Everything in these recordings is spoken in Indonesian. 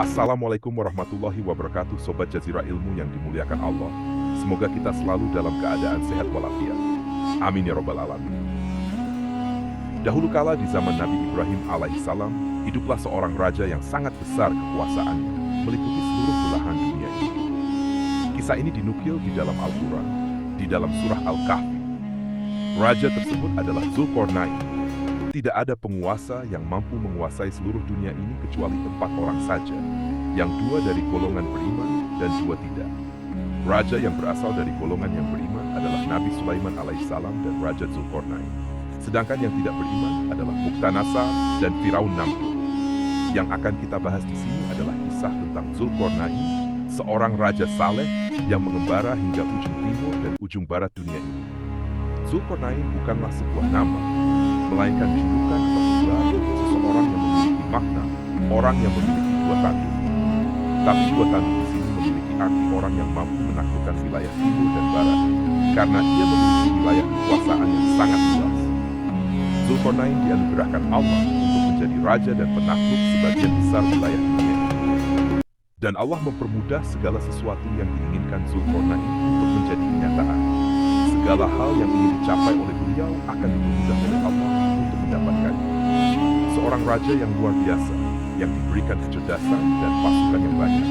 Assalamualaikum warahmatullahi wabarakatuh, Sobat Jazirah Ilmu yang dimuliakan Allah. Semoga kita selalu dalam keadaan sehat walafiat. Amin ya robbal alamin. Dahulu kala di zaman Nabi Ibrahim alaihissalam, hiduplah seorang raja yang sangat besar kekuasaannya, meliputi seluruh belahan dunia ini. Kisah ini dinukil di dalam Al-Quran, di dalam surah Al-Kahfi. Raja tersebut adalah Zulkarnain. Tidak ada penguasa yang mampu menguasai seluruh dunia ini kecuali 4 orang saja, yang 2 dari golongan beriman dan 2 tidak. Raja yang berasal dari golongan yang beriman adalah Nabi Sulaiman alaihissalam dan Raja Zulkarnain. Sedangkan yang tidak beriman adalah Mukhtanasar dan Firaun Namrud. Yang akan kita bahas di sini adalah kisah tentang Zulkarnain, seorang raja saleh yang mengembara hingga ujung timur dan ujung barat dunia ini. Zulkarnain bukanlah sebuah nama, melainkan julukan atau gelar untuk seseorang yang memiliki makna, orang yang memiliki 2 tanduk. Tapi 2 tanduk di sini memiliki arti orang yang mampu menaklukkan wilayah timur dan barat, karena ia memiliki wilayah kekuasaan yang sangat luas. Zulkarnain dianugerahkan Allah untuk menjadi raja dan penakluk sebagian besar wilayah dunia ini. Dan Allah mempermudah segala sesuatu yang diinginkan Zulkarnain untuk menjadi kenyataan. Segala hal yang ingin dicapai oleh beliau akan dipermudah oleh Allah untuk mendapatkannya. Seorang raja yang luar biasa, yang diberikan kecerdasan dan pasukan yang banyak.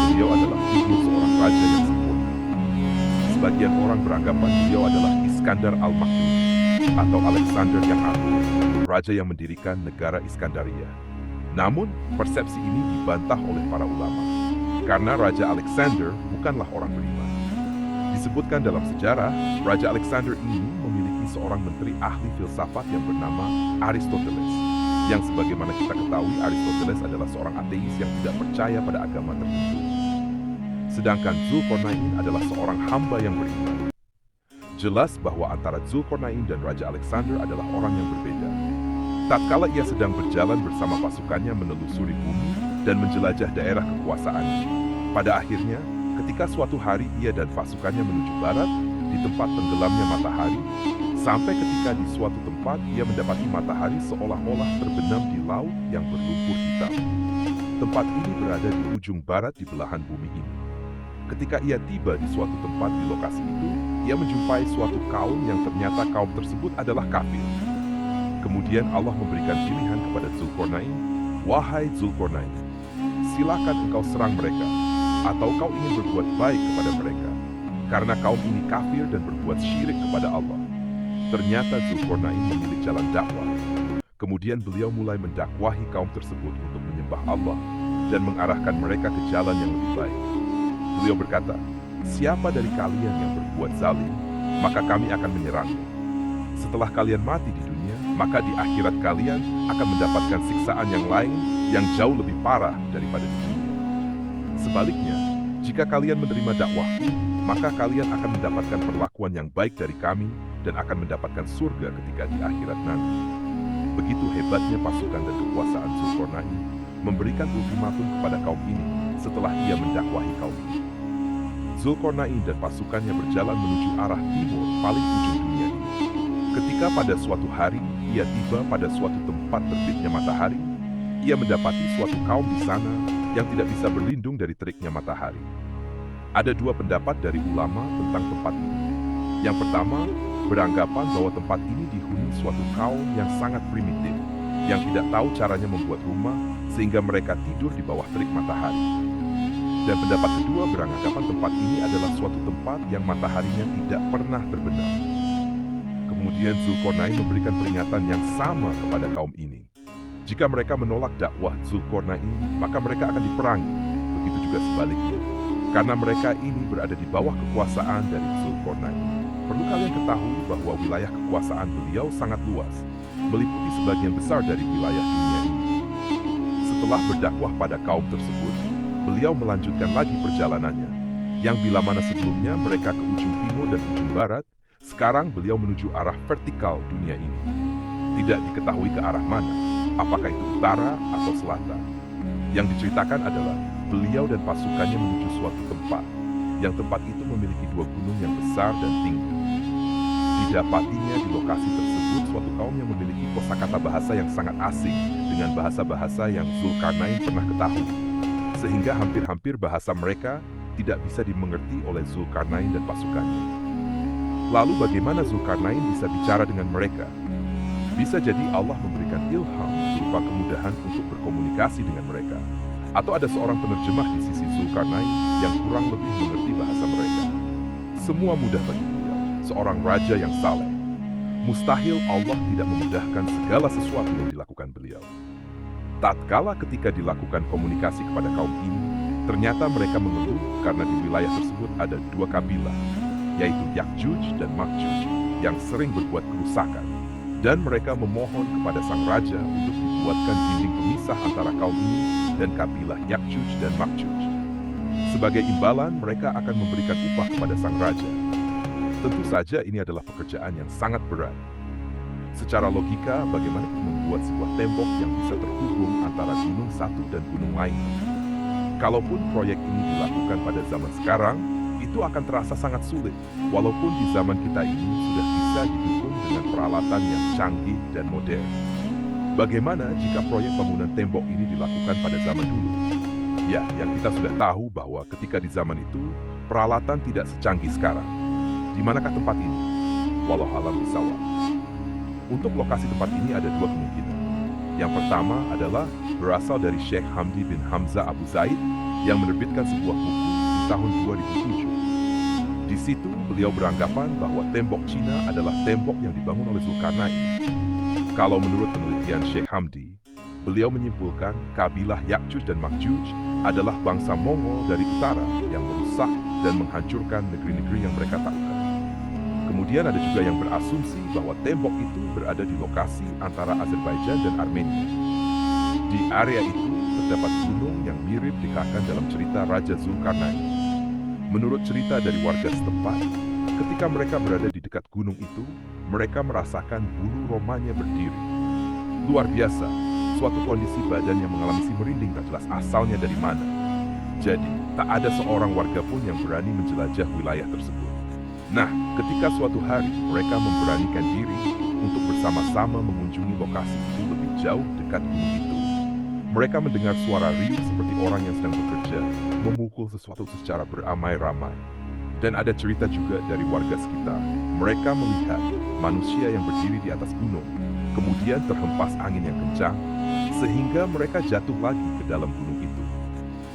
Beliau adalah figur seorang raja yang sempurna. Sebagian orang beranggapan beliau adalah Iskandar Al-Makdum atau Alexander yang Agung, raja yang mendirikan negara Iskandaria. Namun, persepsi ini dibantah oleh para ulama, karena Raja Alexander bukanlah orang beriman. Disebutkan dalam sejarah, Raja Alexander ini memiliki seorang menteri ahli filsafat yang bernama Aristoteles, yang sebagaimana kita ketahui Aristoteles adalah seorang ateis yang tidak percaya pada agama tertentu. Sedangkan Zulkarnain adalah seorang hamba yang beriman. Jelas bahwa antara Zulkarnain dan Raja Alexander adalah orang yang berbeda. Tatkala ia sedang berjalan bersama pasukannya menelusuri bumi dan menjelajah daerah kekuasaannya, pada akhirnya ketika suatu hari ia dan pasukannya menuju barat, di tempat tenggelamnya matahari, sampai ketika di suatu tempat ia mendapati matahari seolah-olah terbenam di laut yang berlumpur hitam. Tempat ini berada di ujung barat di belahan bumi ini. Ketika ia tiba di suatu tempat di lokasi itu, ia menjumpai suatu kaum yang ternyata kaum tersebut adalah kafir. Kemudian Allah memberikan pilihan kepada Zulkarnain, "Wahai Zulkarnain, silakan engkau serang mereka, atau kau ingin berbuat baik kepada mereka, karena kaum ini kafir dan berbuat syirik kepada Allah." Ternyata Zulkarnain memilih jalan dakwah. Kemudian beliau mulai mendakwahi kaum tersebut untuk menyembah Allah dan mengarahkan mereka ke jalan yang lebih baik. Beliau berkata, "Siapa dari kalian yang berbuat zalim, maka kami akan menyerangnya. Setelah kalian mati di dunia, maka di akhirat kalian akan mendapatkan siksaan yang lain yang jauh lebih parah daripada di dunia. Sebaliknya, jika kalian menerima dakwahku, maka kalian akan mendapatkan perlakuan yang baik dari kami dan akan mendapatkan surga ketika di akhirat nanti." Begitu hebatnya pasukan dan kekuasaan Zulkarnain memberikan ultimatum kepada kaum ini setelah ia mendakwahi kaum ini. Zulkarnain dan pasukannya berjalan menuju arah timur paling ujung dunia ini. Ketika pada suatu hari ia tiba pada suatu tempat terbitnya matahari, ia mendapati suatu kaum di sana yang tidak bisa berlindung dari teriknya matahari. Ada 2 pendapat dari ulama tentang tempat ini. Yang pertama, beranggapan bahwa tempat ini dihuni suatu kaum yang sangat primitif, yang tidak tahu caranya membuat rumah sehingga mereka tidur di bawah terik matahari. Dan pendapat kedua beranggapan tempat ini adalah suatu tempat yang mataharinya tidak pernah terbenam. Kemudian Zulkarnain memberikan peringatan yang sama kepada kaum ini. Jika mereka menolak dakwah Zulkarnain, maka mereka akan diperangi. Begitu juga sebaliknya, karena mereka ini berada di bawah kekuasaan dari Zulkarnain. Perlu kalian ketahui bahwa wilayah kekuasaan beliau sangat luas, meliputi sebagian besar dari wilayah dunia ini. Setelah berdakwah pada kaum tersebut, beliau melanjutkan lagi perjalanannya, yang bila mana sebelumnya mereka ke ujung timur dan ujung barat, sekarang beliau menuju arah vertikal dunia ini. Tidak diketahui ke arah mana, apakah itu utara atau selatan. Yang diceritakan adalah beliau dan pasukannya menuju suatu tempat, yang tempat itu memiliki 2 gunung yang besar dan tinggi. Didapatinya di lokasi tersebut suatu kaum yang memiliki kosakata bahasa yang sangat asing dengan bahasa-bahasa yang Zulkarnain pernah ketahui. sehingga hampir-hampir bahasa mereka tidak bisa dimengerti oleh Zulkarnain dan pasukannya. Lalu bagaimana Zulkarnain bisa bicara dengan mereka? Bisa jadi Allah memberikan ilham berupa kemudahan untuk berkomunikasi dengan mereka. Atau ada seorang penerjemah di sisi Zulkarnain yang kurang lebih mengerti bahasa mereka. Semua mudah bagi beliau, seorang raja yang saleh. Mustahil Allah tidak memudahkan segala sesuatu yang dilakukan beliau. Tatkala ketika dilakukan komunikasi kepada kaum ini, ternyata mereka mengeluh karena di wilayah tersebut ada dua kabilah, yaitu Yakjuj dan Makjuj, yang sering berbuat kerusakan. Dan mereka memohon kepada sang raja untuk dibuatkan dinding pemisah antara kaum ini dan kabilah Yakjuj dan Makjuj. Sebagai imbalan, mereka akan memberikan upah kepada sang raja. Tentu saja ini adalah pekerjaan yang sangat berat. Secara logika, bagaimana membuat sebuah tembok yang bisa terhubung antara gunung satu dan gunung lain? Kalaupun proyek ini dilakukan pada zaman sekarang, itu akan terasa sangat sulit, walaupun di zaman kita ini sudah bisa didukung dengan peralatan yang canggih dan modern. Bagaimana jika proyek bangunan tembok ini dilakukan pada zaman dulu? Ya, yang kita sudah tahu bahwa ketika di zaman itu, peralatan tidak secanggih sekarang. Di manakah tempat ini? Walau alam bisawab. Untuk lokasi tempat ini ada dua kemungkinan. Yang pertama adalah berasal dari Syekh Hamdi bin Hamzah Abu Zaid yang menerbitkan sebuah buku di tahun 2007. Di situ beliau beranggapan bahwa tembok Cina adalah tembok yang dibangun oleh Zulkarnain. Kalau menurut penelitian Syekh Hamdi, beliau menyimpulkan kabilah Yakjuj dan Makjuj adalah bangsa Mongol dari utara yang merusak dan menghancurkan negeri-negeri yang mereka taklukkan. Kemudian ada juga yang berasumsi bahwa tembok itu berada di lokasi antara Azerbaijan dan Armenia. Di area itu terdapat gunung yang mirip dikatakan dalam cerita Raja Zulkarnain. Menurut cerita dari warga setempat, ketika mereka berada di dekat gunung itu, mereka merasakan bulu romanya berdiri. Luar biasa, suatu kondisi badan yang mengalami si merinding tak jelas asalnya dari mana. Jadi, tak ada seorang warga pun yang berani menjelajah wilayah tersebut. Nah, ketika suatu hari mereka memberanikan diri untuk bersama-sama mengunjungi lokasi itu lebih jauh dekat gunung itu, mereka mendengar suara riuh seperti orang yang sedang bekerja, memukul sesuatu secara beramai-ramai. Dan ada cerita juga dari warga sekitar. Mereka melihat manusia yang berdiri di atas gunung, kemudian terhempas angin yang kencang, sehingga mereka jatuh lagi ke dalam gunung itu.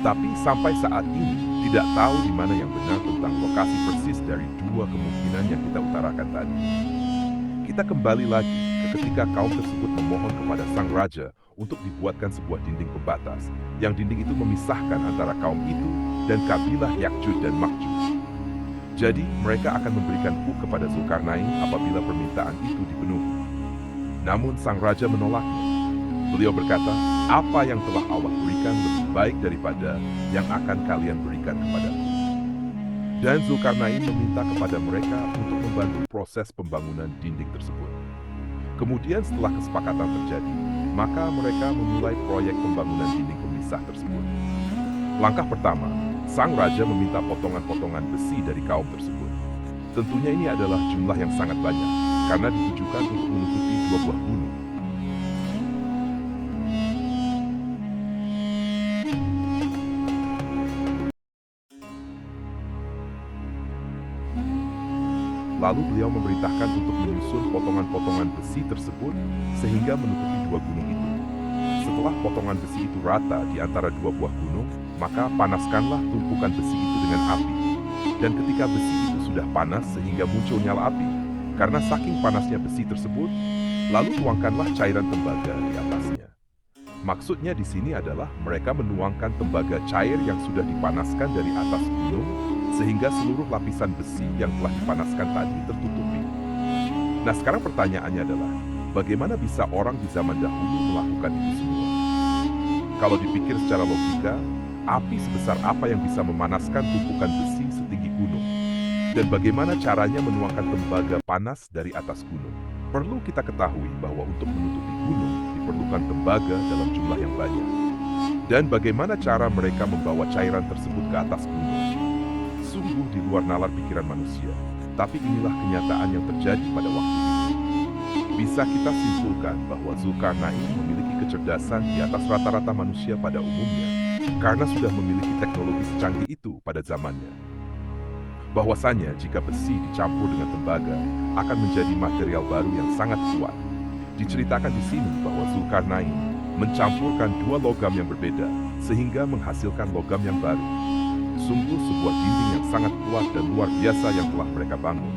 Tapi sampai saat ini, tidak tahu di mana yang benar tentang lokasi persis dari dua kemungkinan yang kita utarakan tadi. Kita kembali lagi ke ketika kaum tersebut memohon kepada sang raja untuk dibuatkan sebuah dinding pembatas, yang dinding itu memisahkan antara kaum itu dan kabilah Yakjuj dan Makjuj. Jadi, mereka akan memberikan upah kepada Zulkarnain apabila permintaan itu dipenuhi. Namun sang raja menolaknya. Beliau berkata, apa yang telah Allah berikan lebih baik daripada yang akan kalian berikan kepadaku. Dan Zulkarnain meminta kepada mereka untuk membantu proses pembangunan dinding tersebut. Kemudian setelah kesepakatan terjadi, maka mereka memulai proyek pembangunan dinding pemisah tersebut. Langkah pertama, sang raja meminta potongan-potongan besi dari kaum tersebut. Tentunya ini adalah jumlah yang sangat banyak, karena ditujukan untuk menutupi dua buah gunung. Lalu beliau memerintahkan untuk menyusun potongan-potongan besi tersebut sehingga menutupi dua gunung itu. Setelah potongan besi itu rata di antara dua buah gunung, maka panaskanlah tumpukan besi itu dengan api. Dan ketika besi itu sudah panas sehingga muncul nyala api, karena saking panasnya besi tersebut, lalu tuangkanlah cairan tembaga di atasnya. Maksudnya di sini adalah mereka menuangkan tembaga cair yang sudah dipanaskan dari atas gunung, sehingga seluruh lapisan besi yang telah dipanaskan tadi tertutupi. Nah, sekarang pertanyaannya adalah, bagaimana bisa orang di zaman dahulu melakukan itu semua? Kalau dipikir secara logika, api sebesar apa yang bisa memanaskan tumpukan besi setinggi gunung? Dan bagaimana caranya menuangkan tembaga panas dari atas gunung? Perlu kita ketahui bahwa untuk menutupi gunung diperlukan tembaga dalam jumlah yang banyak. Dan bagaimana cara mereka membawa cairan tersebut ke atas gunung? Sungguh di luar nalar pikiran manusia, tapi inilah kenyataan yang terjadi pada waktu itu. Bisa kita simpulkan bahwa Zulkarnain memiliki kecerdasan di atas rata-rata manusia pada umumnya, karena sudah memiliki teknologi secanggih itu pada zamannya. Bahwasanya jika besi dicampur dengan tembaga akan menjadi material baru yang sangat kuat. Diceritakan di sini bahwa Zulkarnain mencampurkan dua logam yang berbeda sehingga menghasilkan logam yang baru. Sungguh sebuah dinding yang sangat kuat dan luar biasa yang telah mereka bangun.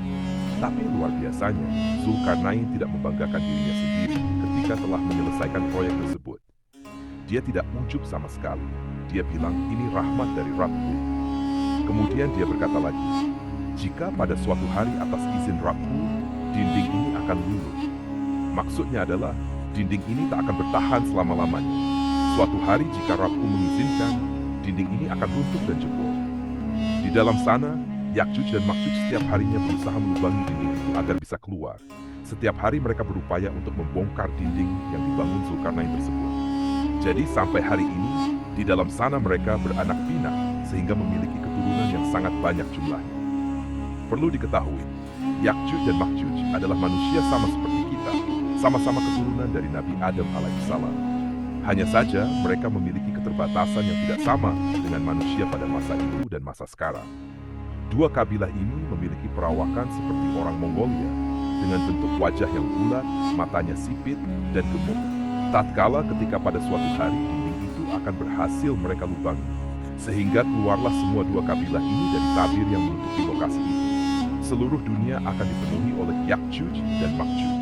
Tapi luar biasanya, Zulkarnain tidak membanggakan dirinya sendiri ketika telah menyelesaikan proyek tersebut. Dia tidak ujub sama sekali. Dia bilang, ini rahmat dari Rabbku. Kemudian dia berkata lagi, jika pada suatu hari atas izin Rabbku, dinding ini akan luluh. Maksudnya adalah, dinding ini tak akan bertahan selama-lamanya. Suatu hari jika Rabbku mengizinkan, dinding ini akan runtuh dan jebol. Di dalam sana, Yakjuj dan Makjuj setiap harinya berusaha melubangi dinding itu agar bisa keluar. Setiap hari mereka berupaya untuk membongkar dinding yang dibangun Zulkarnain tersebut. Jadi sampai hari ini, di dalam sana mereka beranak pinak sehingga memiliki keturunan yang sangat banyak jumlahnya. Perlu diketahui, Yakjuj dan Makjuj adalah manusia sama seperti kita, sama-sama keturunan dari Nabi Adam alaihissalam. Hanya saja mereka memiliki keterbatasan yang tidak sama dengan manusia pada masa itu dan masa sekarang. Dua kabilah ini memiliki perawakan seperti orang Mongolia, dengan bentuk wajah yang bulat, matanya sipit, dan gemuk. Tatkala ketika pada suatu hari dinding itu akan berhasil mereka lubangi, sehingga keluarlah semua dua kabilah ini dari tabir yang menutupi lokasi itu. Seluruh dunia akan dipenuhi oleh Yakjuj dan Makjuj.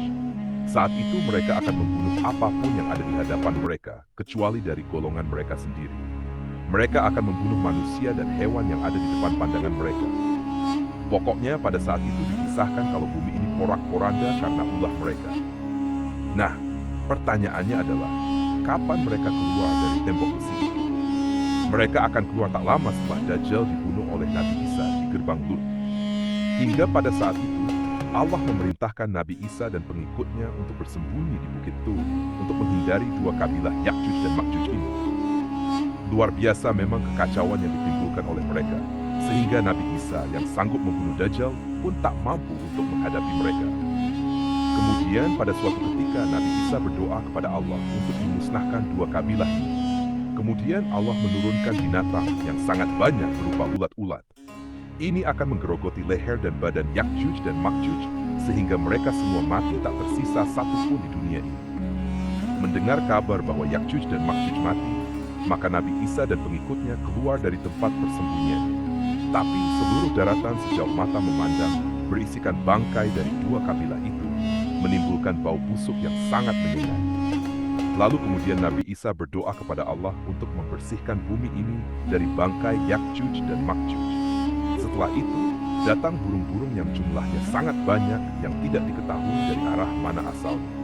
Saat itu mereka akan membunuh apapun yang ada di hadapan mereka, kecuali dari golongan mereka sendiri. Mereka akan membunuh manusia dan hewan yang ada di depan pandangan mereka. Pokoknya pada saat itu dikisahkan kalau bumi ini porak-poranda karena ulah mereka. Nah, pertanyaannya adalah, kapan mereka keluar dari tembok besi itu? Mereka akan keluar tak lama setelah Dajjal dibunuh oleh Nabi Isa di gerbang Lut. Hingga pada saat itu, Allah memerintahkan Nabi Isa dan pengikutnya untuk bersembunyi di Bukit Tur untuk menghindari dua kabilah Yakjuj dan Makjuj ini. Luar biasa memang kekacauan yang ditimbulkan oleh mereka, sehingga Nabi Isa yang sanggup membunuh Dajjal pun tak mampu untuk menghadapi mereka. Kemudian pada suatu ketika Nabi Isa berdoa kepada Allah untuk memusnahkan dua kabilah ini. Kemudian Allah menurunkan binatang yang sangat banyak berupa ulat-ulat. Ini akan menggerogoti leher dan badan Yakjuj dan Makjuj sehingga mereka semua mati tak tersisa satupun di dunia ini. Mendengar kabar bahwa Yakjuj dan Makjuj mati, maka Nabi Isa dan pengikutnya keluar dari tempat persembunyiannya. Tapi seluruh daratan sejauh mata memandang berisikan bangkai dari dua kabilah itu, menimbulkan bau busuk yang sangat menyengat. Lalu kemudian Nabi Isa berdoa kepada Allah untuk membersihkan bumi ini dari bangkai Yakjuj dan Makjuj. Setelah itu, datang burung-burung yang jumlahnya sangat banyak yang tidak diketahui dari arah mana asalnya.